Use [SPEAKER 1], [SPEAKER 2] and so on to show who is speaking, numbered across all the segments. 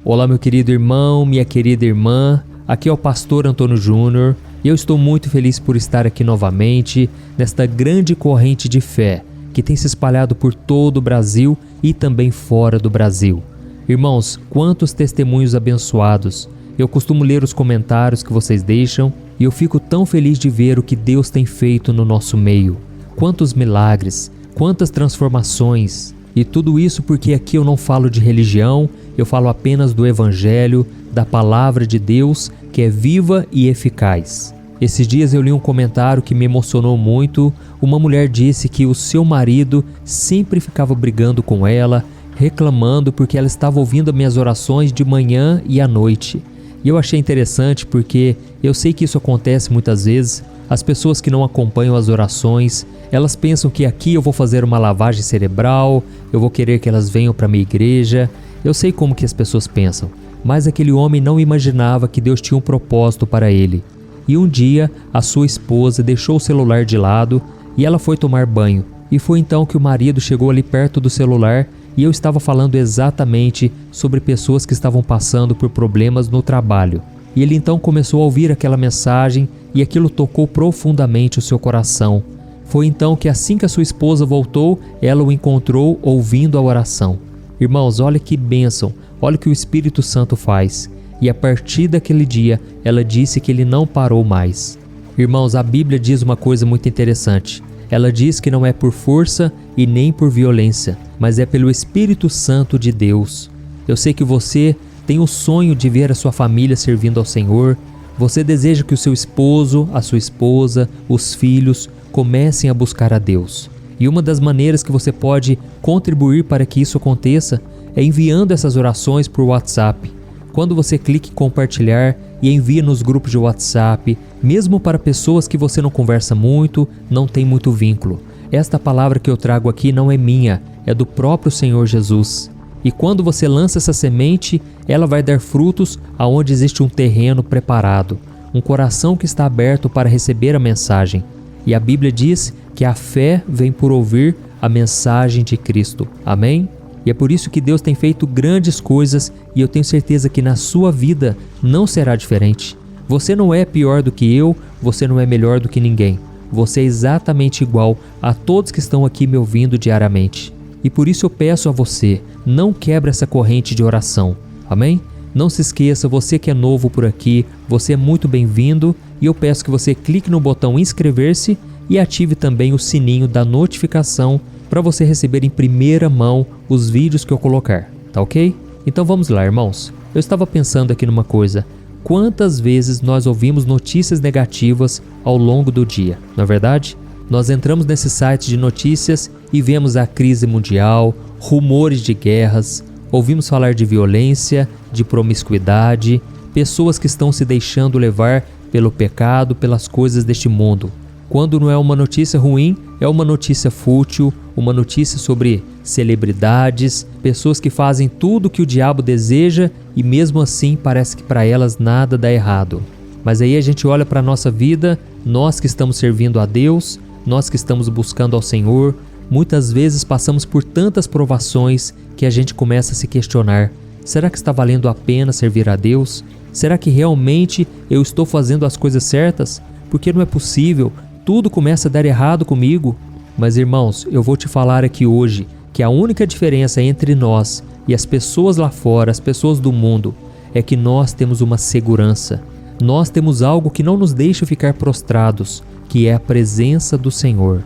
[SPEAKER 1] Olá, meu querido irmão, minha querida irmã, aqui é o pastor Antônio Júnior e eu estou muito feliz por estar aqui novamente nesta grande corrente de fé que tem se espalhado por todo o Brasil e também fora do Brasil. Irmãos, quantos testemunhos abençoados! Eu costumo ler os comentários que vocês deixam e eu fico tão feliz de ver o que Deus tem feito no nosso meio. Quantos milagres, quantas transformações! E tudo isso porque aqui eu não falo de religião, eu falo apenas do Evangelho, da Palavra de Deus, que é viva e eficaz. Esses dias eu li um comentário que me emocionou muito. Uma mulher disse que o seu marido sempre ficava brigando com ela, reclamando porque ela estava ouvindo as minhas orações de manhã e à noite. E eu achei interessante porque eu sei que isso acontece muitas vezes. As pessoas que não acompanham as orações, elas pensam que aqui eu vou fazer uma lavagem cerebral, eu vou querer que elas venham para a minha igreja. Eu sei como que as pessoas pensam, mas aquele homem não imaginava que Deus tinha um propósito para ele. E um dia, a sua esposa deixou o celular de lado e ela foi tomar banho. E foi então que o marido chegou ali perto do celular e eu estava falando exatamente sobre pessoas que estavam passando por problemas no trabalho. E ele então começou a ouvir aquela mensagem e aquilo tocou profundamente o seu coração. Foi então que assim que a sua esposa voltou, ela o encontrou ouvindo a oração. Irmãos, olha que bênção, olha o que o Espírito Santo faz. E a partir daquele dia, ela disse que ele não parou mais. Irmãos, a Bíblia diz uma coisa muito interessante. Ela diz que não é por força e nem por violência, mas é pelo Espírito Santo de Deus. Eu sei que você tem o sonho de ver a sua família servindo ao Senhor. Você deseja que o seu esposo, a sua esposa, os filhos comecem a buscar a Deus. E uma das maneiras que você pode contribuir para que isso aconteça é enviando essas orações por WhatsApp. Quando você clica em compartilhar e envia nos grupos de WhatsApp, mesmo para pessoas que você não conversa muito, não tem muito vínculo. Esta palavra que eu trago aqui não é minha, é do próprio Senhor Jesus. E quando você lança essa semente, ela vai dar frutos aonde existe um terreno preparado, um coração que está aberto para receber a mensagem. E a Bíblia diz que a fé vem por ouvir a mensagem de Cristo. Amém? E é por isso que Deus tem feito grandes coisas e eu tenho certeza que na sua vida não será diferente. Você não é pior do que eu, você não é melhor do que ninguém. Você é exatamente igual a todos que estão aqui me ouvindo diariamente. E por isso eu peço a você, não quebre essa corrente de oração. Amém? Não se esqueça, você que é novo por aqui, você é muito bem-vindo e eu peço que você clique no botão inscrever-se e ative também o sininho da notificação para você receber em primeira mão os vídeos que eu colocar, tá ok? Então vamos lá, irmãos. Eu estava pensando aqui numa coisa. Quantas vezes nós ouvimos notícias negativas ao longo do dia, não é verdade? Nós entramos nesse site de notícias e vemos a crise mundial, rumores de guerras, ouvimos falar de violência, de promiscuidade, pessoas que estão se deixando levar pelo pecado, pelas coisas deste mundo. Quando não é uma notícia ruim, é uma notícia fútil, uma notícia sobre celebridades, pessoas que fazem tudo o que o diabo deseja e mesmo assim parece que para elas nada dá errado. Mas aí a gente olha para a nossa vida, nós que estamos servindo a Deus, nós que estamos buscando ao Senhor, muitas vezes passamos por tantas provações que a gente começa a se questionar: será que está valendo a pena servir a Deus? Será que realmente eu estou fazendo as coisas certas? Porque não é possível, tudo começa a dar errado comigo. Mas irmãos, eu vou te falar aqui hoje que a única diferença entre nós e as pessoas lá fora, as pessoas do mundo, é que nós temos uma segurança. Nós temos algo que não nos deixa ficar prostrados, que é a presença do Senhor.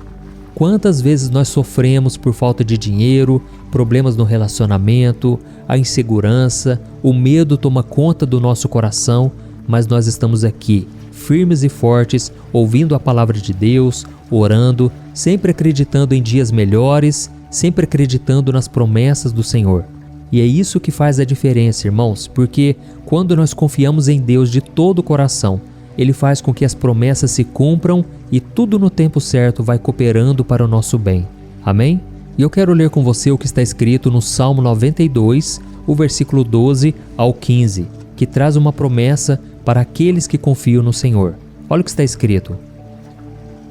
[SPEAKER 1] Quantas vezes nós sofremos por falta de dinheiro, problemas no relacionamento, a insegurança, o medo toma conta do nosso coração, mas nós estamos aqui, firmes e fortes, ouvindo a palavra de Deus, orando, sempre acreditando em dias melhores, sempre acreditando nas promessas do Senhor. E é isso que faz a diferença, irmãos, porque quando nós confiamos em Deus de todo o coração, Ele faz com que as promessas se cumpram e tudo no tempo certo vai cooperando para o nosso bem. Amém? E eu quero ler com você o que está escrito no Salmo 92, o versículo 12 ao 15, que traz uma promessa para aqueles que confiam no Senhor. Olha o que está escrito: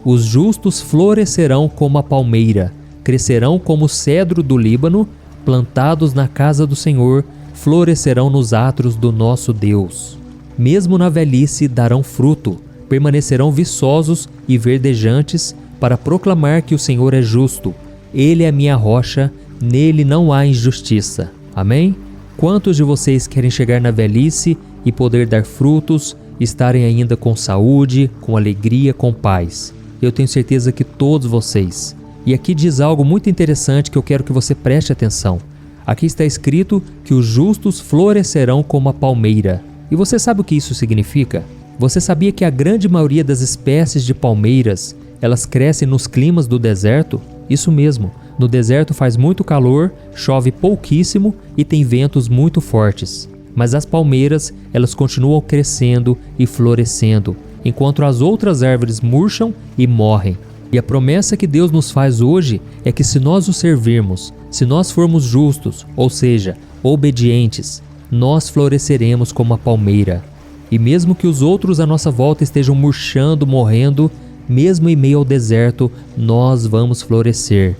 [SPEAKER 1] Os justos florescerão como a palmeira, crescerão como o cedro do Líbano, plantados na casa do Senhor, florescerão nos átrios do nosso Deus. Mesmo na velhice darão fruto, permanecerão viçosos e verdejantes para proclamar que o Senhor é justo. Ele é minha rocha, nele não há injustiça. Amém? Quantos de vocês querem chegar na velhice e poder dar frutos, estarem ainda com saúde, com alegria, com paz? Eu tenho certeza que todos vocês. E aqui diz algo muito interessante que eu quero que você preste atenção. Aqui está escrito que os justos florescerão como a palmeira. E você sabe o que isso significa? Você sabia que a grande maioria das espécies de palmeiras, elas crescem nos climas do deserto? Isso mesmo, no deserto faz muito calor, chove pouquíssimo e tem ventos muito fortes. Mas as palmeiras, elas continuam crescendo e florescendo, enquanto as outras árvores murcham e morrem. E a promessa que Deus nos faz hoje é que se nós o servirmos, se nós formos justos, ou seja, obedientes, nós floresceremos como a palmeira. E mesmo que os outros à nossa volta estejam murchando, morrendo, mesmo em meio ao deserto, nós vamos florescer.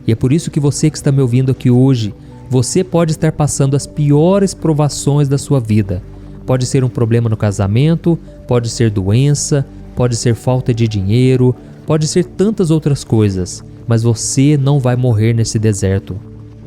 [SPEAKER 1] E é por isso que você que está me ouvindo aqui hoje, você pode estar passando as piores provações da sua vida. Pode ser um problema no casamento, pode ser doença, pode ser falta de dinheiro, pode ser tantas outras coisas, mas você não vai morrer nesse deserto.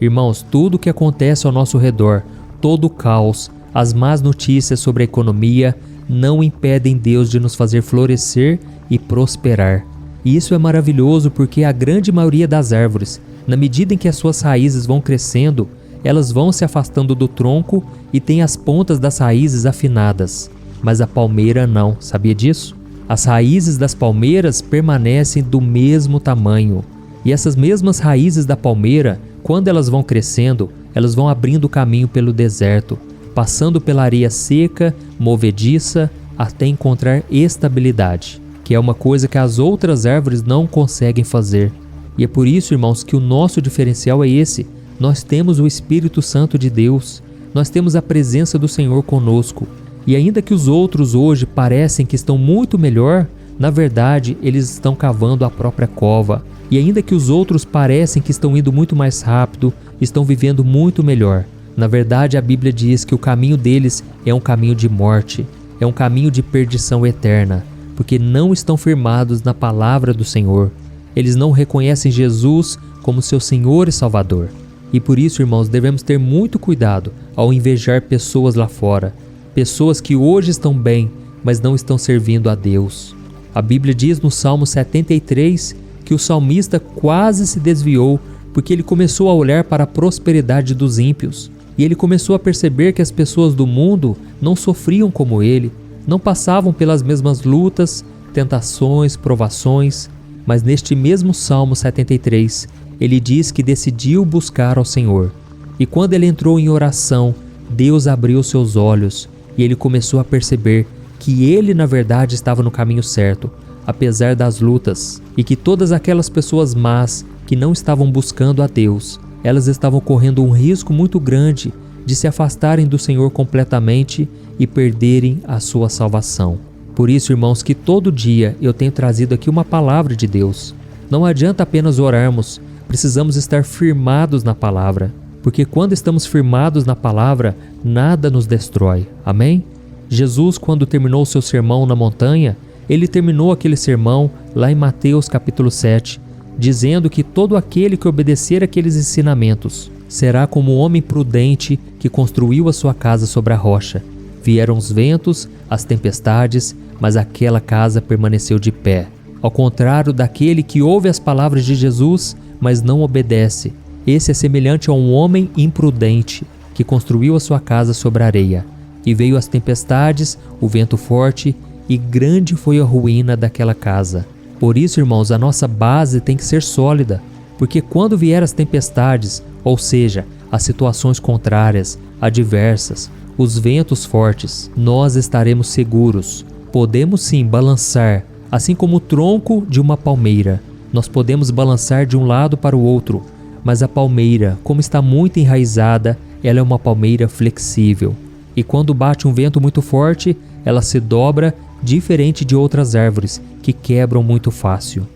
[SPEAKER 1] Irmãos, tudo o que acontece ao nosso redor, todo o caos, as más notícias sobre a economia, não impedem Deus de nos fazer florescer e prosperar. E isso é maravilhoso porque a grande maioria das árvores, na medida em que as suas raízes vão crescendo, elas vão se afastando do tronco e têm as pontas das raízes afinadas. Mas a palmeira não, sabia disso? As raízes das palmeiras permanecem do mesmo tamanho. E essas mesmas raízes da palmeira, quando elas vão crescendo, elas vão abrindo caminho pelo deserto, passando pela areia seca, movediça, até encontrar estabilidade, que é uma coisa que as outras árvores não conseguem fazer. E é por isso, irmãos, que o nosso diferencial é esse. Nós temos o Espírito Santo de Deus, nós temos a presença do Senhor conosco. E ainda que os outros hoje parecem que estão muito melhor, na verdade, eles estão cavando a própria cova. E ainda que os outros parecem que estão indo muito mais rápido, estão vivendo muito melhor, na verdade, a Bíblia diz que o caminho deles é um caminho de morte, é um caminho de perdição eterna, porque não estão firmados na palavra do Senhor. Eles não reconhecem Jesus como seu Senhor e Salvador. E por isso, irmãos, devemos ter muito cuidado ao invejar pessoas lá fora, pessoas que hoje estão bem, mas não estão servindo a Deus. A Bíblia diz no Salmo 73 que o salmista quase se desviou porque ele começou a olhar para a prosperidade dos ímpios. E ele começou a perceber que as pessoas do mundo não sofriam como ele, não passavam pelas mesmas lutas, tentações, provações. Mas neste mesmo Salmo 73, ele diz que decidiu buscar ao Senhor. E quando ele entrou em oração, Deus abriu seus olhos e ele começou a perceber que ele na verdade estava no caminho certo, apesar das lutas, e que todas aquelas pessoas más que não estavam buscando a Deus, elas estavam correndo um risco muito grande de se afastarem do Senhor completamente e perderem a sua salvação. Por isso, irmãos, que todo dia eu tenho trazido aqui uma palavra de Deus. Não adianta apenas orarmos, precisamos estar firmados na palavra, porque quando estamos firmados na palavra, nada nos destrói. Amém? Jesus, quando terminou o seu sermão na montanha, ele terminou aquele sermão lá em Mateus capítulo 7, dizendo que todo aquele que obedecer aqueles ensinamentos será como um homem prudente que construiu a sua casa sobre a rocha. Vieram os ventos, as tempestades, mas aquela casa permaneceu de pé. Ao contrário daquele que ouve as palavras de Jesus, mas não obedece, esse é semelhante a um homem imprudente que construiu a sua casa sobre a areia. E veio as tempestades, o vento forte, e grande foi a ruína daquela casa. Por isso, irmãos, a nossa base tem que ser sólida, porque quando vier as tempestades, ou seja, as situações contrárias, adversas, os ventos fortes, nós estaremos seguros. Podemos sim balançar, assim como o tronco de uma palmeira. Nós podemos balançar de um lado para o outro, mas a palmeira, como está muito enraizada, ela é uma palmeira flexível. E quando bate um vento muito forte, ela se dobra, diferente de outras árvores que quebram muito fácil.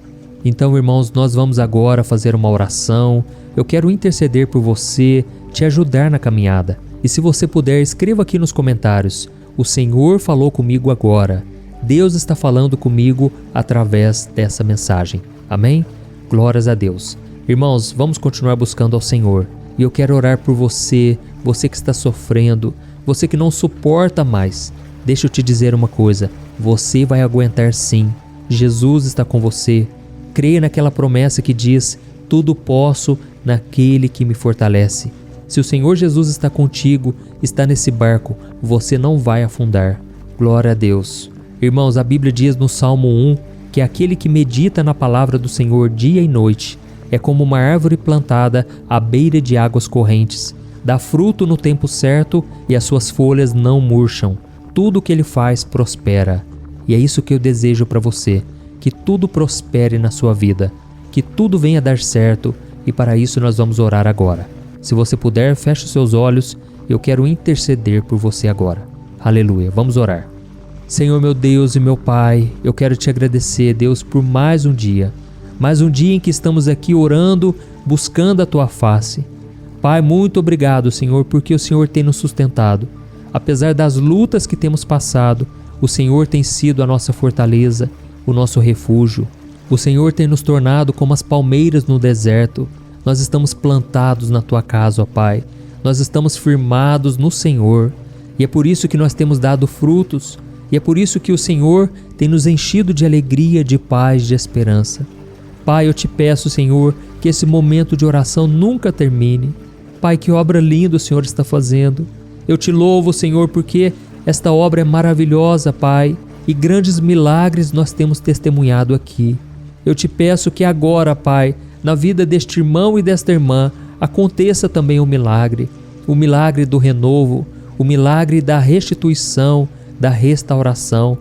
[SPEAKER 1] Então, irmãos, nós vamos agora fazer uma oração. Eu quero interceder por você, te ajudar na caminhada. E se você puder, escreva aqui nos comentários: o Senhor falou comigo agora. Deus está falando comigo através dessa mensagem. Amém? Glórias a Deus. Irmãos, vamos continuar buscando ao Senhor. E eu quero orar por você, você que está sofrendo, você que não suporta mais. Deixa eu te dizer uma coisa: você vai aguentar sim. Jesus está com você. Creia naquela promessa que diz: tudo posso naquele que me fortalece. Se o Senhor Jesus está contigo, está nesse barco, você não vai afundar. Glória a Deus. Irmãos, a Bíblia diz no Salmo 1 que aquele que medita na palavra do Senhor dia e noite é como uma árvore plantada à beira de águas correntes. Dá fruto no tempo certo e as suas folhas não murcham. Tudo o que ele faz prospera. E é isso que eu desejo para você, que tudo prospere na sua vida, que tudo venha dar certo, e para isso nós vamos orar agora. Se você puder, feche os seus olhos, eu quero interceder por você agora. Aleluia, vamos orar. Senhor meu Deus e meu Pai, eu quero te agradecer, Deus, por mais um dia em que estamos aqui orando, buscando a Tua face. Pai, muito obrigado, Senhor, porque o Senhor tem nos sustentado. Apesar das lutas que temos passado, o Senhor tem sido a nossa fortaleza, o nosso refúgio. O Senhor tem nos tornado como as palmeiras no deserto. Nós estamos plantados na Tua casa, ó Pai. Nós estamos firmados no Senhor. E é por isso que nós temos dado frutos. E é por isso que o Senhor tem nos enchido de alegria, de paz, de esperança. Pai, eu te peço, Senhor, que esse momento de oração nunca termine. Pai, que obra linda o Senhor está fazendo. Eu te louvo, Senhor, porque esta obra é maravilhosa, Pai, e grandes milagres nós temos testemunhado aqui. Eu te peço que agora, Pai, na vida deste irmão e desta irmã, aconteça também o milagre do renovo, o milagre da restituição, da restauração.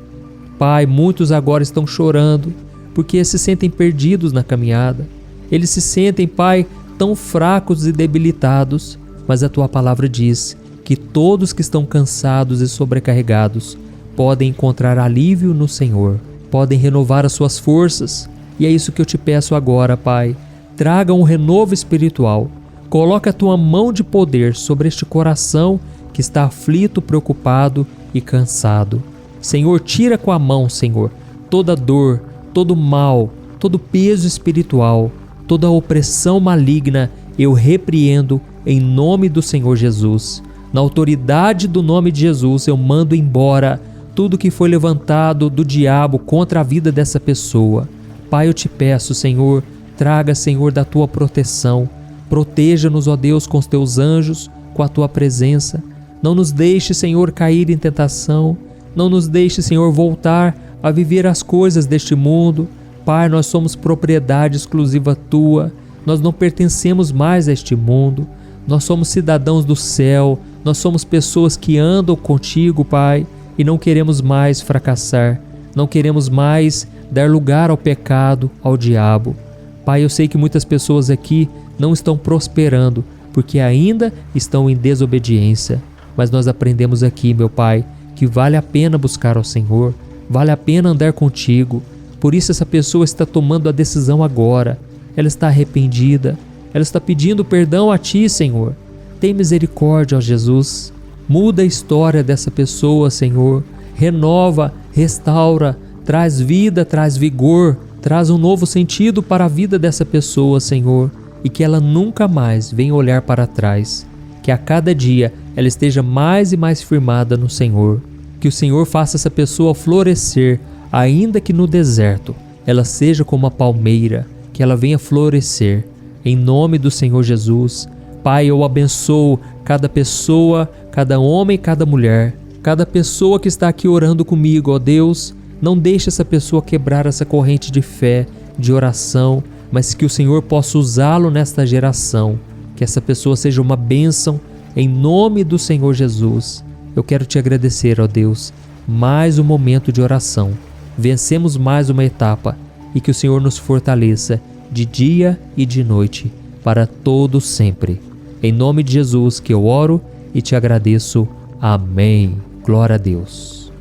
[SPEAKER 1] Pai, muitos agora estão chorando, porque se sentem perdidos na caminhada. Eles se sentem, Pai, tão fracos e debilitados, mas a Tua palavra diz que todos que estão cansados e sobrecarregados podem encontrar alívio no Senhor, podem renovar as suas forças. E é isso que eu te peço agora, Pai. Traga um renovo espiritual. Coloca a Tua mão de poder sobre este coração que está aflito, preocupado e cansado. Senhor, tira com a mão, Senhor, toda dor, todo mal, todo peso espiritual, toda opressão maligna, eu repreendo em nome do Senhor Jesus. Na autoridade do nome de Jesus, eu mando embora tudo que foi levantado do diabo contra a vida dessa pessoa. Pai, eu te peço, Senhor, traga, Senhor, da Tua proteção. Proteja-nos, ó Deus, com os Teus anjos, com a Tua presença. Não nos deixe, Senhor, cair em tentação. Não nos deixe, Senhor, voltar a viver as coisas deste mundo. Pai, nós somos propriedade exclusiva Tua. Nós não pertencemos mais a este mundo. Nós somos cidadãos do céu. Nós somos pessoas que andam contigo, Pai, e não queremos mais fracassar. Não queremos mais dar lugar ao pecado, ao diabo. Pai, eu sei que muitas pessoas aqui não estão prosperando porque ainda estão em desobediência. Mas nós aprendemos aqui, meu Pai, que vale a pena buscar ao Senhor, vale a pena andar contigo. Por isso essa pessoa está tomando a decisão agora. Ela está arrependida, ela está pedindo perdão a Ti, Senhor. Tem misericórdia, ó Jesus. Muda a história dessa pessoa, Senhor. Renova, restaura, traz vida, traz vigor, traz um novo sentido para a vida dessa pessoa, Senhor. E que ela nunca mais venha olhar para trás. Que a cada dia ela esteja mais e mais firmada no Senhor. Que o Senhor faça essa pessoa florescer, ainda que no deserto ela seja como a palmeira, que ela venha florescer. Em nome do Senhor Jesus, Pai, eu abençoo cada pessoa, cada homem, cada mulher, cada pessoa que está aqui orando comigo, ó Deus. Não deixe essa pessoa quebrar essa corrente de fé, de oração, mas que o Senhor possa usá-lo nesta geração. Que essa pessoa seja uma bênção, em nome do Senhor Jesus. Eu quero te agradecer, ó Deus, mais um momento de oração. Vencemos mais uma etapa e que o Senhor nos fortaleça de dia e de noite, para todo sempre. Em nome de Jesus que eu oro e te agradeço. Amém. Glória a Deus.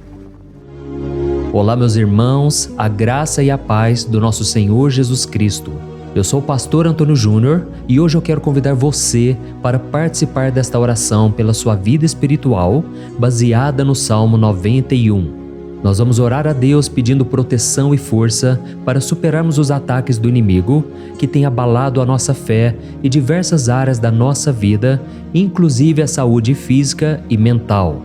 [SPEAKER 1] Olá, meus irmãos, a graça e a paz do nosso Senhor Jesus Cristo. Eu sou o pastor Antônio Júnior e hoje eu quero convidar você para participar desta oração pela sua vida espiritual, baseada no Salmo 91. Nós vamos orar a Deus pedindo proteção e força para superarmos os ataques do inimigo que tem abalado a nossa fé e diversas áreas da nossa vida, inclusive a saúde física e mental.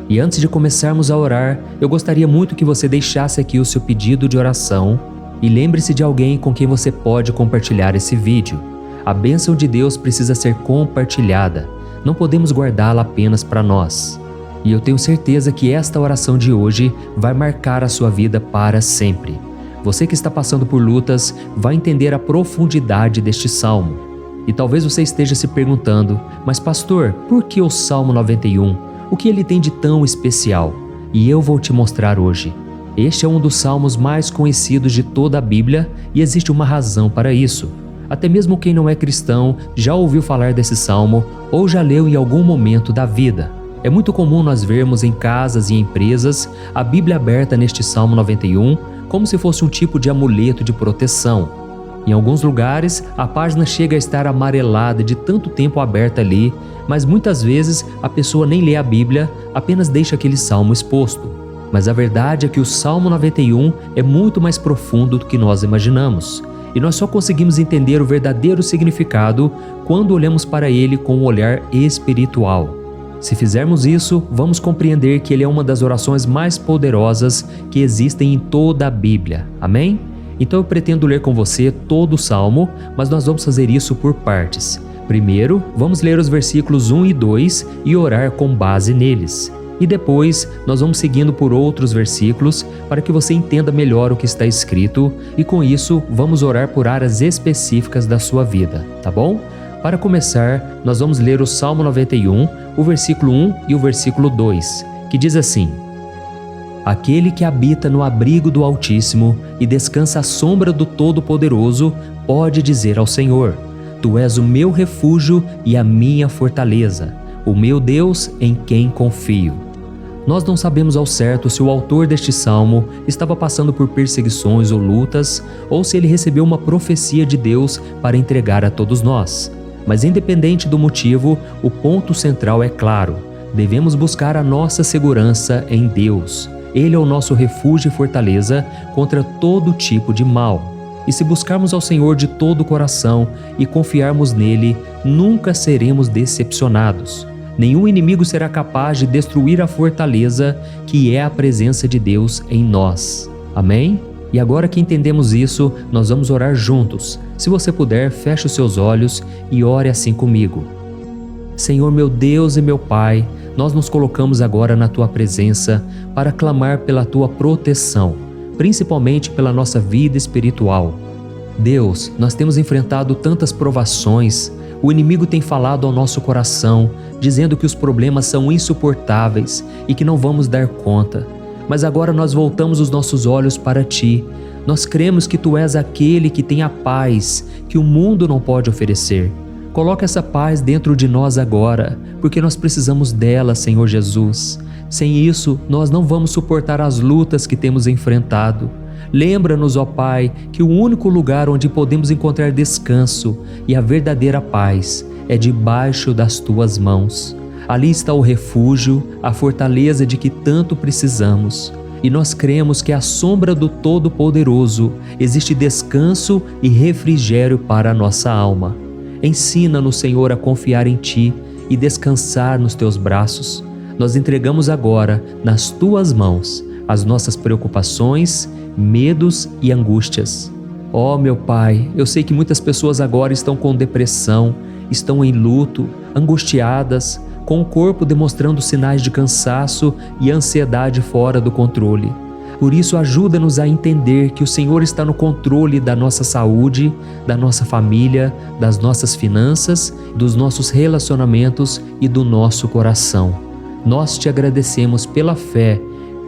[SPEAKER 1] E antes de começarmos a orar, eu gostaria muito que você deixasse aqui o seu pedido de oração e lembre-se de alguém com quem você pode compartilhar esse vídeo. A bênção de Deus precisa ser compartilhada, não podemos guardá-la apenas para nós. E eu tenho certeza que esta oração de hoje vai marcar a sua vida para sempre. Você que está passando por lutas vai entender a profundidade deste salmo. E talvez você esteja se perguntando, mas pastor, por que o Salmo 91? O que ele tem de tão especial? E eu vou te mostrar hoje. Este é um dos salmos mais conhecidos de toda a Bíblia e existe uma razão para isso. Até mesmo quem não é cristão já ouviu falar desse salmo ou já leu em algum momento da vida. É muito comum nós vermos em casas e empresas a Bíblia aberta neste Salmo 91 como se fosse um tipo de amuleto de proteção. Em alguns lugares, a página chega a estar amarelada de tanto tempo aberta ali, mas muitas vezes a pessoa nem lê a Bíblia, apenas deixa aquele salmo exposto. Mas a verdade é que o Salmo 91 é muito mais profundo do que nós imaginamos. E nós só conseguimos entender o verdadeiro significado quando olhamos para ele com um olhar espiritual. Se fizermos isso, vamos compreender que ele é uma das orações mais poderosas que existem em toda a Bíblia. Amém? Então eu pretendo ler com você todo o Salmo, mas nós vamos fazer isso por partes. Primeiro, vamos ler os versículos 1 e 2 e orar com base neles. E depois, nós vamos seguindo por outros versículos para que você entenda melhor o que está escrito e com isso, vamos orar por áreas específicas da sua vida, tá bom? Para começar, nós vamos ler o Salmo 91, o versículo 1 e o versículo 2, que diz assim: Aquele que habita no abrigo do Altíssimo e descansa à sombra do Todo-Poderoso pode dizer ao Senhor: Tu és o meu refúgio e a minha fortaleza, o meu Deus em quem confio. Nós não sabemos ao certo se o autor deste salmo estava passando por perseguições ou lutas, ou se ele recebeu uma profecia de Deus para entregar a todos nós. Mas independente do motivo, o ponto central é claro: devemos buscar a nossa segurança em Deus. Ele é o nosso refúgio e fortaleza contra todo tipo de mal. E se buscarmos ao Senhor de todo o coração e confiarmos nele, nunca seremos decepcionados. Nenhum inimigo será capaz de destruir a fortaleza que é a presença de Deus em nós. Amém? E agora que entendemos isso, nós vamos orar juntos. Se você puder, feche os seus olhos e ore assim comigo. Senhor meu Deus e meu Pai, nós nos colocamos agora na Tua presença para clamar pela Tua proteção, principalmente pela nossa vida espiritual. Deus, nós temos enfrentado tantas provações, o inimigo tem falado ao nosso coração, dizendo que os problemas são insuportáveis e que não vamos dar conta. Mas agora nós voltamos os nossos olhos para Ti. Nós cremos que Tu és aquele que tem a paz que o mundo não pode oferecer. Coloca essa paz dentro de nós agora, porque nós precisamos dela, Senhor Jesus. Sem isso, nós não vamos suportar as lutas que temos enfrentado. Lembra-nos, ó Pai, que o único lugar onde podemos encontrar descanso e a verdadeira paz é debaixo das Tuas mãos. Ali está o refúgio, a fortaleza de que tanto precisamos. E nós cremos que à sombra do Todo-Poderoso existe descanso e refrigério para a nossa alma. Ensina-nos, Senhor, a confiar em Ti e descansar nos Teus braços. Nós entregamos agora, nas Tuas mãos, as nossas preocupações, medos e angústias. Ó meu Pai, eu sei que muitas pessoas agora estão com depressão, estão em luto, angustiadas, com o corpo demonstrando sinais de cansaço e ansiedade fora do controle. Por isso, ajuda-nos a entender que o Senhor está no controle da nossa saúde, da nossa família, das nossas finanças, dos nossos relacionamentos e do nosso coração. Nós Te agradecemos pela fé,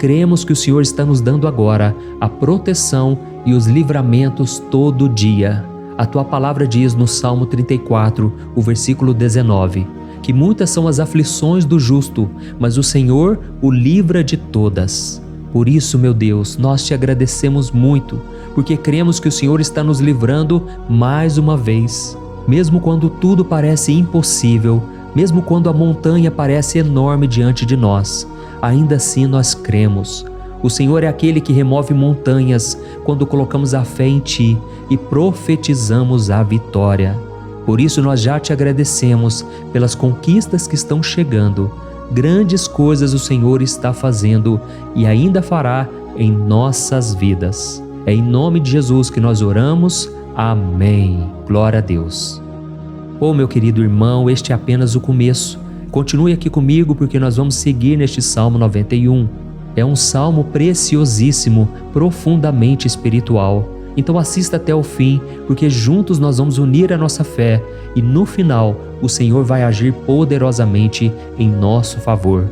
[SPEAKER 1] cremos que o Senhor está nos dando agora a proteção e os livramentos todo dia. A Tua palavra diz no Salmo 34, o versículo 19, que muitas são as aflições do justo, mas o Senhor o livra de todas. Por isso, meu Deus, nós Te agradecemos muito, porque cremos que o Senhor está nos livrando mais uma vez. Mesmo quando tudo parece impossível, mesmo quando a montanha parece enorme diante de nós, ainda assim nós cremos. O Senhor é aquele que remove montanhas quando colocamos a fé em Ti e profetizamos a vitória. Por isso nós já Te agradecemos pelas conquistas que estão chegando. Grandes coisas o Senhor está fazendo e ainda fará em nossas vidas. É em nome de Jesus que nós oramos. Amém. Glória a Deus. Oh, meu querido irmão, este é apenas o começo. Continue aqui comigo porque nós vamos seguir neste Salmo 91. É um salmo preciosíssimo, profundamente espiritual. Então assista até o fim, porque juntos nós vamos unir a nossa fé e no final o Senhor vai agir poderosamente em nosso favor.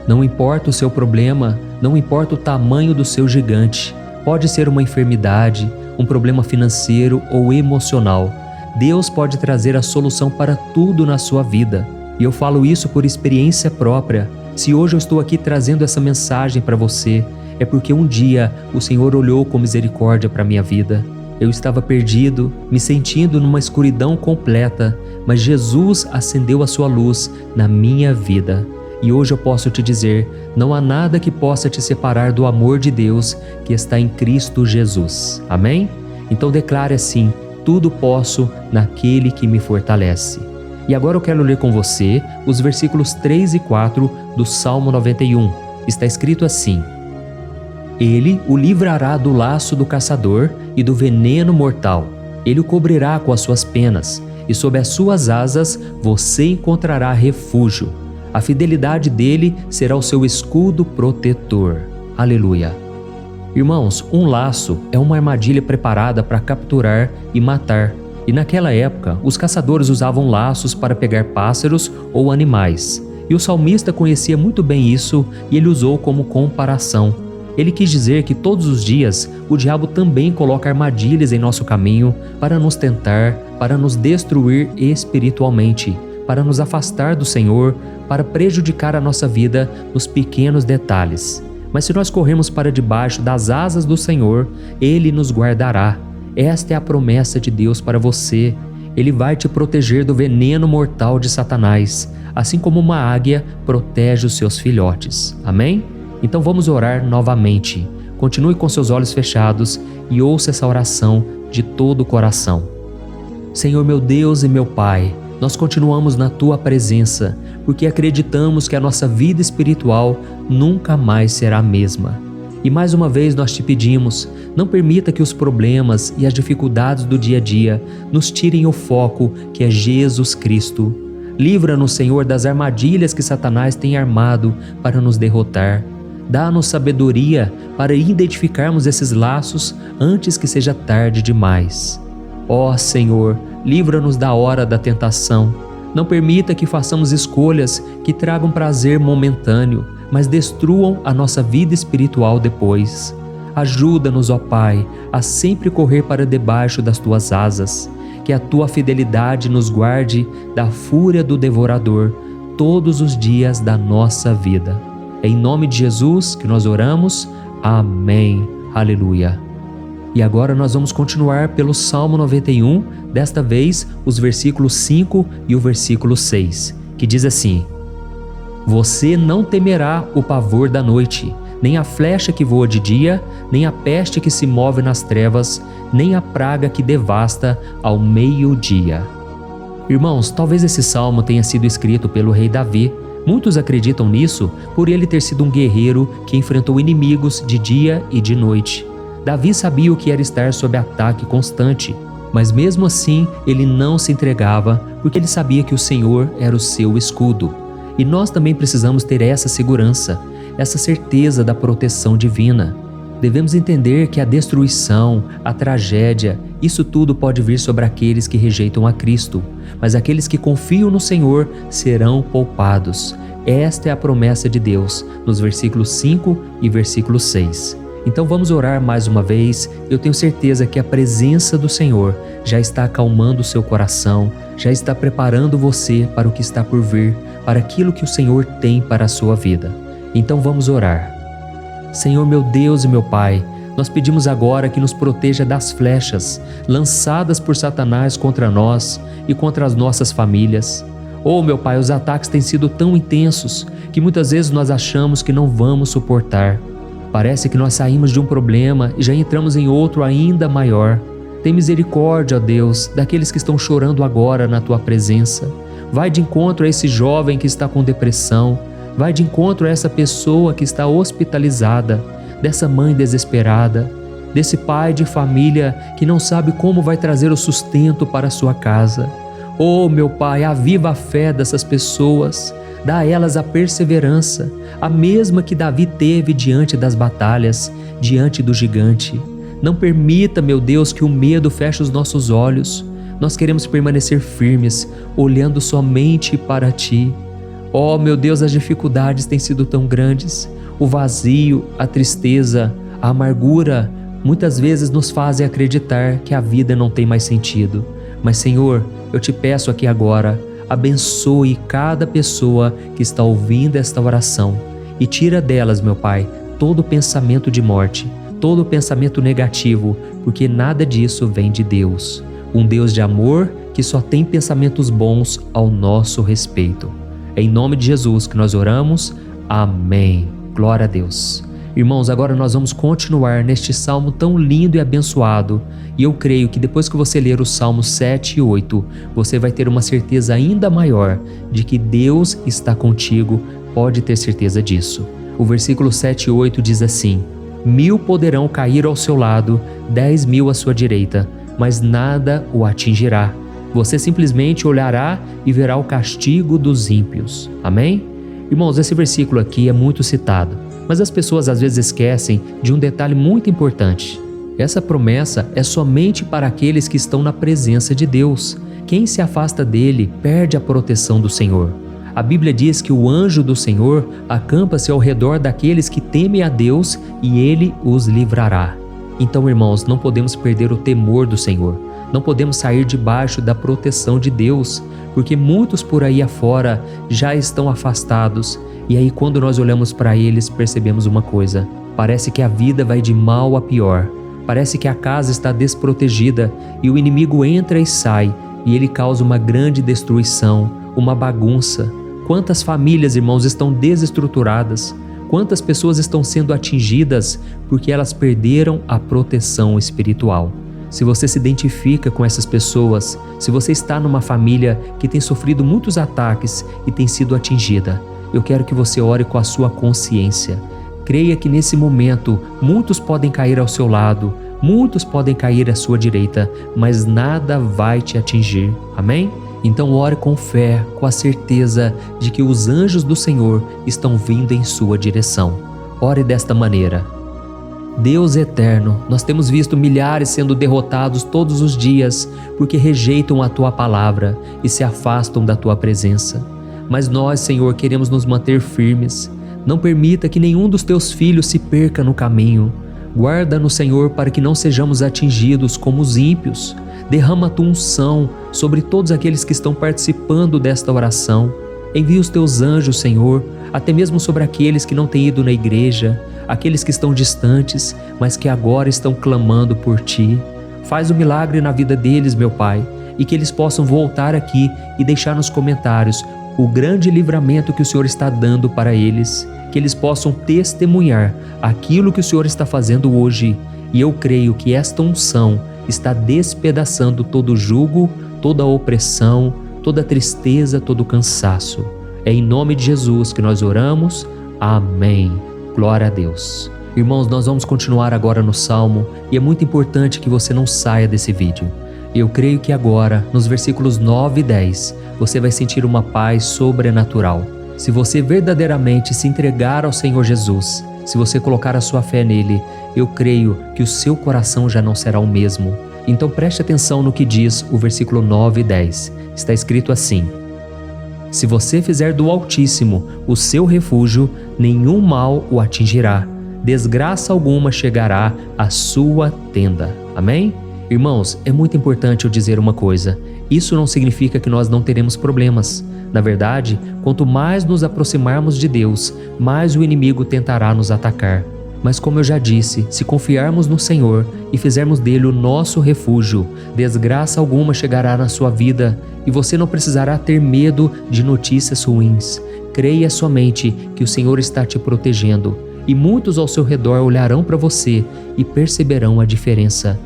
[SPEAKER 1] Não importa o seu problema, não importa o tamanho do seu gigante, pode ser uma enfermidade, um problema financeiro ou emocional. Deus pode trazer a solução para tudo na sua vida. E eu falo isso por experiência própria. Se hoje eu estou aqui trazendo essa mensagem para você, é porque um dia o Senhor olhou com misericórdia para a minha vida. Eu estava perdido, me sentindo numa escuridão completa, mas Jesus acendeu a sua luz na minha vida. E hoje eu posso te dizer, não há nada que possa te separar do amor de Deus que está em Cristo Jesus. Amém? Então declare assim: tudo posso naquele que me fortalece. E agora eu quero ler com você os versículos 3 e 4 do Salmo 91. Está escrito assim: Ele o livrará do laço do caçador e do veneno mortal. Ele o cobrirá com as suas penas, e sob as suas asas você encontrará refúgio. A fidelidade dele será o seu escudo protetor. Aleluia. Irmãos, um laço é uma armadilha preparada para capturar e matar. E naquela época, os caçadores usavam laços para pegar pássaros ou animais. E o salmista conhecia muito bem isso e ele usou como comparação. Ele quis dizer que todos os dias o diabo também coloca armadilhas em nosso caminho para nos tentar, para nos destruir espiritualmente, para nos afastar do Senhor, para prejudicar a nossa vida nos pequenos detalhes. Mas se nós corremos para debaixo das asas do Senhor, Ele nos guardará. Esta é a promessa de Deus para você. Ele vai te proteger do veneno mortal de Satanás, assim como uma águia protege os seus filhotes. Amém? Então vamos orar novamente. Continue com seus olhos fechados e ouça essa oração de todo o coração. Senhor meu Deus e meu Pai, nós continuamos na Tua presença, porque acreditamos que a nossa vida espiritual nunca mais será a mesma. E mais uma vez nós te pedimos, não permita que os problemas e as dificuldades do dia a dia nos tirem o foco que é Jesus Cristo. Livra-nos, Senhor, das armadilhas que Satanás tem armado para nos derrotar. Dá-nos sabedoria para identificarmos esses laços antes que seja tarde demais. Ó Senhor, livra-nos da hora da tentação. Não permita que façamos escolhas que tragam prazer momentâneo, mas destruam a nossa vida espiritual depois. Ajuda-nos, ó Pai, a sempre correr para debaixo das Tuas asas, que a Tua fidelidade nos guarde da fúria do devorador todos os dias da nossa vida. É em nome de Jesus que nós oramos. Amém. Aleluia. E agora nós vamos continuar pelo Salmo 91, desta vez os versículos 5 e o versículo 6, que diz assim: Você não temerá o pavor da noite, nem a flecha que voa de dia, nem a peste que se move nas trevas, nem a praga que devasta ao meio-dia. Irmãos, talvez esse salmo tenha sido escrito pelo rei Davi. Muitos acreditam nisso por ele ter sido um guerreiro que enfrentou inimigos de dia e de noite. Davi sabia o que era estar sob ataque constante, mas mesmo assim ele não se entregava porque ele sabia que o Senhor era o seu escudo. E nós também precisamos ter essa segurança, essa certeza da proteção divina. Devemos entender que a destruição, a tragédia, isso tudo pode vir sobre aqueles que rejeitam a Cristo, mas aqueles que confiam no Senhor serão poupados. Esta é a promessa de Deus, nos versículos 5 e versículo 6. Então vamos orar mais uma vez. Eu tenho certeza que a presença do Senhor já está acalmando o seu coração, já está preparando você para o que está por vir, para aquilo que o Senhor tem para a sua vida. Então vamos orar. Senhor meu Deus e meu Pai, Nós pedimos agora que nos proteja das flechas lançadas por Satanás contra nós e contra as nossas famílias. Oh, meu Pai, os ataques têm sido tão intensos que muitas vezes nós achamos que não vamos suportar. Parece que nós saímos de um problema e já entramos em outro ainda maior. Tem misericórdia, ó Deus, daqueles que estão chorando agora na Tua presença. Vai de encontro a esse jovem que está com depressão. Vai de encontro a essa pessoa que está hospitalizada, dessa mãe desesperada, desse pai de família que não sabe como vai trazer o sustento para a sua casa. Oh, meu Pai, aviva a fé dessas pessoas, dá a elas a perseverança, a mesma que Davi teve diante das batalhas, diante do gigante. Não permita, meu Deus, que o medo feche os nossos olhos. Nós queremos permanecer firmes, olhando somente para Ti. Oh, meu Deus, as dificuldades têm sido tão grandes. O vazio, a tristeza, a amargura, muitas vezes nos fazem acreditar que a vida não tem mais sentido. Mas, Senhor, eu te peço aqui agora, abençoe cada pessoa que está ouvindo esta oração e tira delas, meu Pai, todo pensamento de morte, todo pensamento negativo, porque nada disso vem de Deus. Um Deus de amor que só tem pensamentos bons ao nosso respeito. É em nome de Jesus que nós oramos. Amém. Glória a Deus. Irmãos, agora nós vamos continuar neste salmo tão lindo e abençoado. E eu creio que depois que você ler os salmos 7 e 8, você vai ter uma certeza ainda maior de que Deus está contigo. Pode ter certeza disso. O versículo 7 e 8 diz assim: 1000 poderão cair ao seu lado, 10.000 à sua direita, mas nada o atingirá. Você simplesmente olhará e verá o castigo dos ímpios. Amém? Irmãos, esse versículo aqui é muito citado, mas as pessoas às vezes esquecem de um detalhe muito importante. Essa promessa é somente para aqueles que estão na presença de Deus. Quem se afasta dele perde a proteção do Senhor. A Bíblia diz que o anjo do Senhor acampa-se ao redor daqueles que temem a Deus e ele os livrará. Então, irmãos, não podemos perder o temor do Senhor. Não podemos sair debaixo da proteção de Deus, porque muitos por aí afora já estão afastados. E aí, quando nós olhamos para eles, percebemos uma coisa: parece que a vida vai de mal a pior. Parece que a casa está desprotegida e o inimigo entra e sai, e ele causa uma grande destruição, uma bagunça. Quantas famílias, irmãos, estão desestruturadas? Quantas pessoas estão sendo atingidas porque elas perderam a proteção espiritual? Se você se identifica com essas pessoas, se você está numa família que tem sofrido muitos ataques e tem sido atingida, eu quero que você ore com a sua consciência. Creia que nesse momento muitos podem cair ao seu lado, muitos podem cair à sua direita, mas nada vai te atingir. Amém? Então ore com fé, com a certeza de que os anjos do Senhor estão vindo em sua direção. Ore desta maneira: Deus eterno, nós temos visto milhares sendo derrotados todos os dias porque rejeitam a Tua palavra e se afastam da Tua presença. Mas nós, Senhor, queremos nos manter firmes. Não permita que nenhum dos Teus filhos se perca no caminho. Guarda-nos, Senhor, para que não sejamos atingidos como os ímpios. Derrama a Tua unção sobre todos aqueles que estão participando desta oração. Envia os Teus anjos, Senhor, até mesmo sobre aqueles que não têm ido na igreja, aqueles que estão distantes, mas que agora estão clamando por Ti. Faz o milagre na vida deles, meu Pai, e que eles possam voltar aqui e deixar nos comentários o grande livramento que o Senhor está dando para eles, que eles possam testemunhar aquilo que o Senhor está fazendo hoje. E eu creio que esta unção está despedaçando todo o jugo, toda a opressão, toda a tristeza, todo o cansaço. É em nome de Jesus que nós oramos. Amém. Glória a Deus. Irmãos, nós vamos continuar agora no Salmo e é muito importante que você não saia desse vídeo. Eu creio que agora, nos versículos 9 e 10, você vai sentir uma paz sobrenatural. Se você verdadeiramente se entregar ao Senhor Jesus, se você colocar a sua fé nele, eu creio que o seu coração já não será o mesmo. Então preste atenção no que diz o versículo 9 e 10. Está escrito assim: Se você fizer do Altíssimo o seu refúgio, nenhum mal o atingirá. Desgraça alguma chegará à sua tenda. Amém? Irmãos, é muito importante eu dizer uma coisa. Isso não significa que nós não teremos problemas. Na verdade, quanto mais nos aproximarmos de Deus, mais o inimigo tentará nos atacar. Mas como eu já disse, se confiarmos no Senhor e fizermos dele o nosso refúgio, desgraça alguma chegará na sua vida e você não precisará ter medo de notícias ruins. Creia somente que o Senhor está te protegendo e muitos ao seu redor olharão para você e perceberão a diferença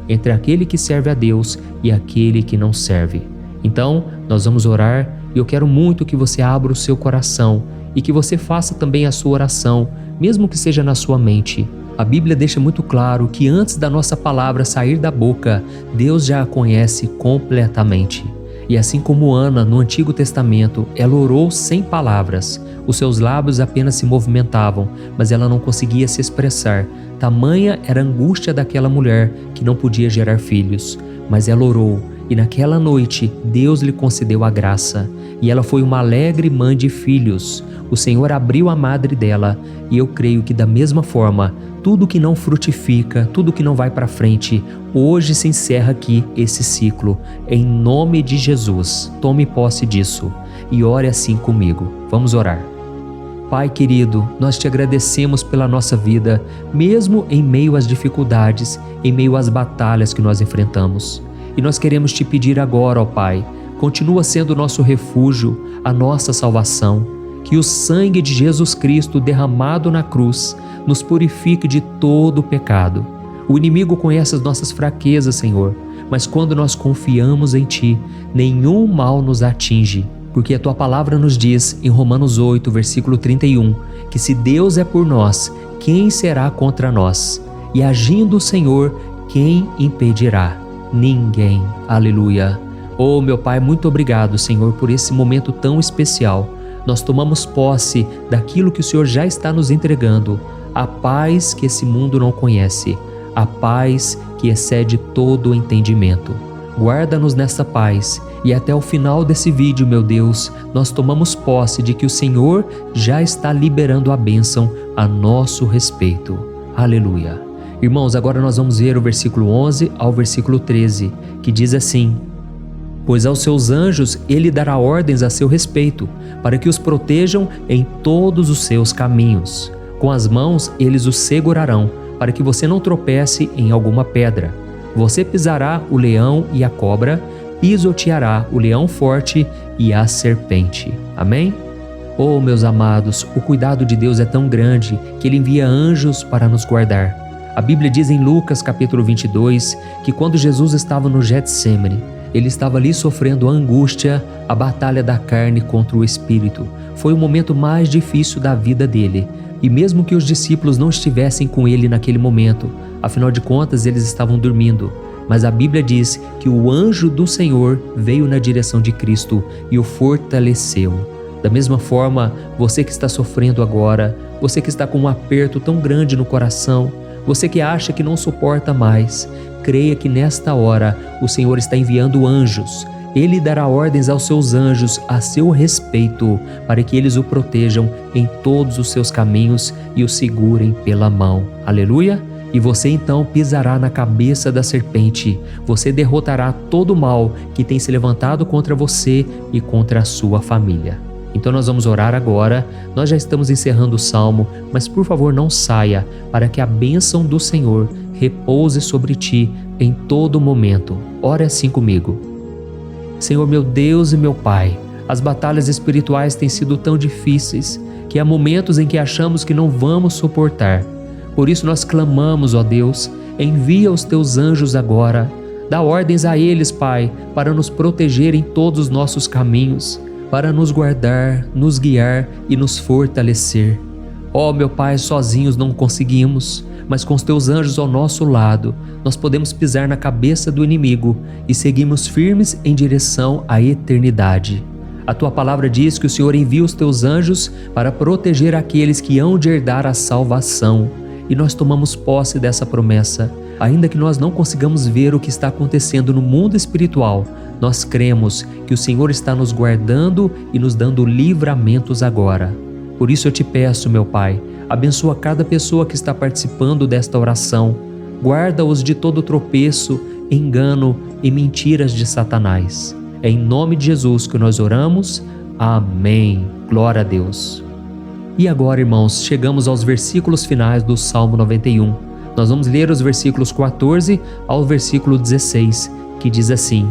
[SPEAKER 1] entre aquele que serve a Deus e aquele que não serve. Então, nós vamos orar e eu quero muito que você abra o seu coração e que você faça também a sua oração, mesmo que seja na sua mente. A Bíblia deixa muito claro que antes da nossa palavra sair da boca, Deus já a conhece completamente. E assim como Ana, no Antigo Testamento, ela orou sem palavras. Os seus lábios apenas se movimentavam, mas ela não conseguia se expressar. Tamanha era a angústia daquela mulher que não podia gerar filhos. Mas ela orou, e naquela noite Deus lhe concedeu a graça. E ela foi uma alegre mãe de filhos. O Senhor abriu a madre dela, e eu creio que da mesma forma, tudo que não frutifica, tudo que não vai para frente, hoje se encerra aqui esse ciclo. Em nome de Jesus, tome posse disso e ore assim comigo. Vamos orar. Pai querido, nós te agradecemos pela nossa vida, mesmo em meio às dificuldades, em meio às batalhas que nós enfrentamos. E nós queremos te pedir agora, ó Pai, continua sendo o nosso refúgio, a nossa salvação. Que o sangue de Jesus Cristo derramado na cruz nos purifique de todo o pecado. O inimigo conhece as nossas fraquezas, Senhor, mas quando nós confiamos em Ti, nenhum mal nos atinge. Porque a Tua palavra nos diz, em Romanos 8, versículo 31, que se Deus é por nós, quem será contra nós? E agindo o Senhor, quem impedirá? Ninguém. Aleluia. Oh, meu Pai, muito obrigado, Senhor, por esse momento tão especial. Nós tomamos posse daquilo que o Senhor já está nos entregando, a paz que esse mundo não conhece, a paz que excede todo o entendimento. Guarda-nos nessa paz e até o final desse vídeo, meu Deus, nós tomamos posse de que o Senhor já está liberando a bênção a nosso respeito. Aleluia. Irmãos, agora nós vamos ver o versículo 11 ao versículo 13, que diz assim: Pois aos seus anjos ele dará ordens a seu respeito, para que os protejam em todos os seus caminhos. Com as mãos eles os segurarão, para que você não tropece em alguma pedra. Você pisará o leão e a cobra, pisoteará o leão forte e a serpente. Amém? Oh, meus amados, o cuidado de Deus é tão grande que Ele envia anjos para nos guardar. A Bíblia diz em Lucas capítulo 22 que quando Jesus estava no Getsêmani, Ele estava ali sofrendo a angústia, a batalha da carne contra o espírito. Foi o momento mais difícil da vida dele. E mesmo que os discípulos não estivessem com ele naquele momento, afinal de contas eles estavam dormindo, mas a Bíblia diz que o anjo do Senhor veio na direção de Cristo e o fortaleceu. Da mesma forma, você que está sofrendo agora, você que está com um aperto tão grande no coração, você que acha que não suporta mais, creia que nesta hora o Senhor está enviando anjos. Ele dará ordens aos seus anjos a seu respeito, para que eles o protejam em todos os seus caminhos e o segurem pela mão. Aleluia! E você então pisará na cabeça da serpente. Você derrotará todo o mal que tem se levantado contra você e contra a sua família. Então nós vamos orar agora. Nós já estamos encerrando o salmo, mas por favor não saia, para que a bênção do Senhor repouse sobre ti em todo momento. Ore assim comigo. Senhor, meu Deus e meu Pai, as batalhas espirituais têm sido tão difíceis que há momentos em que achamos que não vamos suportar. Por isso nós clamamos, ó Deus, envia os teus anjos agora. Dá ordens a eles, Pai, para nos proteger em todos os nossos caminhos, para nos guardar, nos guiar e nos fortalecer. Ó meu Pai, sozinhos não conseguimos, mas com os teus anjos ao nosso lado, nós podemos pisar na cabeça do inimigo e seguirmos firmes em direção à eternidade. A tua palavra diz que o Senhor envia os teus anjos para proteger aqueles que hão de herdar a salvação. E nós tomamos posse dessa promessa. Ainda que nós não consigamos ver o que está acontecendo no mundo espiritual, nós cremos que o Senhor está nos guardando e nos dando livramentos agora. Por isso eu te peço, meu Pai, abençoa cada pessoa que está participando desta oração. Guarda-os de todo tropeço, engano e mentiras de Satanás. É em nome de Jesus que nós oramos. Amém. Glória a Deus. E agora, irmãos, chegamos aos versículos finais do Salmo 91. Nós vamos ler os versículos 14 ao versículo 16, que diz assim: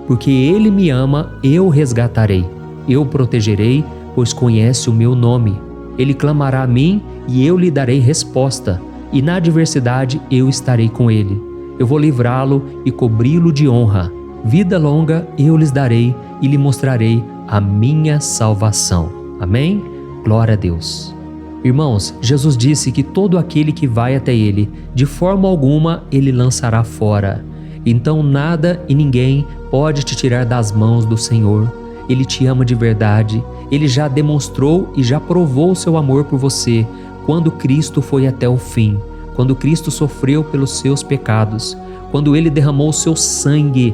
[SPEAKER 1] Porque Ele me ama, eu o resgatarei, eu o protegerei, pois conhece o meu nome. Ele clamará a mim e eu lhe darei resposta, e na adversidade eu estarei com ele. Eu vou livrá-lo e cobri-lo de honra. Vida longa eu lhes darei e lhe mostrarei a minha salvação. Amém? Glória a Deus. Irmãos, Jesus disse que todo aquele que vai até ele, de forma alguma ele lançará fora. Então nada e ninguém pode te tirar das mãos do Senhor. Ele te ama de verdade. Ele já demonstrou e já provou o seu amor por você quando Cristo foi até o fim, quando Cristo sofreu pelos seus pecados, quando Ele derramou o seu sangue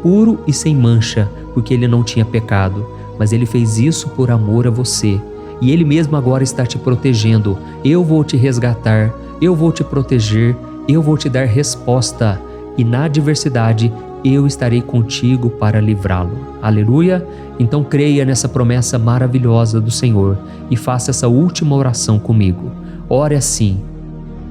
[SPEAKER 1] puro e sem mancha, porque Ele não tinha pecado, mas Ele fez isso por amor a você. E Ele mesmo agora está te protegendo. Eu vou te resgatar, eu vou te proteger, eu vou te dar resposta, e na adversidade eu estarei contigo para livrá-lo. Aleluia! Então creia nessa promessa maravilhosa do Senhor e faça essa última oração comigo. Ore assim: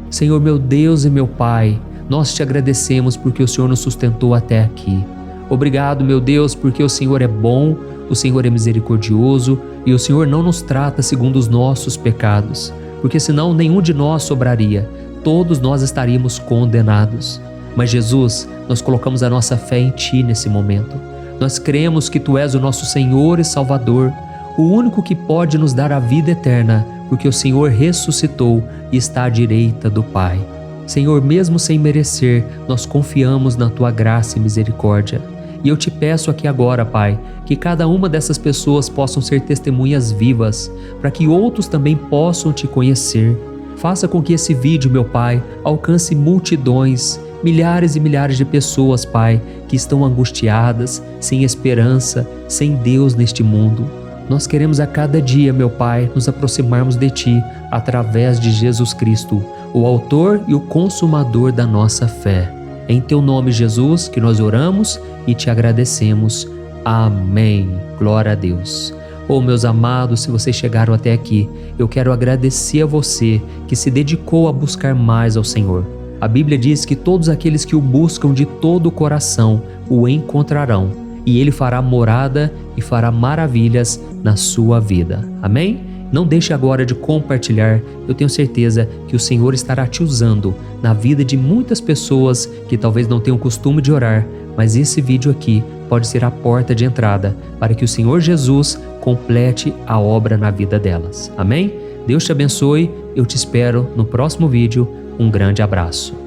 [SPEAKER 1] Senhor meu Deus e meu Pai, nós te agradecemos porque o Senhor nos sustentou até aqui. Obrigado, meu Deus, porque o Senhor é bom, o Senhor é misericordioso e o Senhor não nos trata segundo os nossos pecados, porque senão nenhum de nós sobraria, todos nós estaríamos condenados. Mas Jesus, nós colocamos a nossa fé em Ti nesse momento. Nós cremos que Tu és o nosso Senhor e Salvador, o único que pode nos dar a vida eterna, porque o Senhor ressuscitou e está à direita do Pai. Senhor, mesmo sem merecer, nós confiamos na Tua graça e misericórdia. E eu te peço aqui agora, Pai, que cada uma dessas pessoas possam ser testemunhas vivas, para que outros também possam Te conhecer. Faça com que esse vídeo, meu Pai, alcance multidões, milhares e milhares de pessoas, Pai, que estão angustiadas, sem esperança, sem Deus neste mundo. Nós queremos a cada dia, meu Pai, nos aproximarmos de Ti através de Jesus Cristo, o autor e o consumador da nossa fé. É em Teu nome, Jesus, que nós oramos e Te agradecemos. Amém. Glória a Deus. Oh, meus amados, se vocês chegaram até aqui, eu quero agradecer a você que se dedicou a buscar mais ao Senhor. A Bíblia diz que todos aqueles que o buscam de todo o coração o encontrarão, e Ele fará morada e fará maravilhas na sua vida. Amém? Não deixe agora de compartilhar, eu tenho certeza que o Senhor estará te usando na vida de muitas pessoas que talvez não tenham costume de orar, mas esse vídeo aqui pode ser a porta de entrada para que o Senhor Jesus complete a obra na vida delas. Amém? Deus te abençoe, eu te espero no próximo vídeo. Um grande abraço.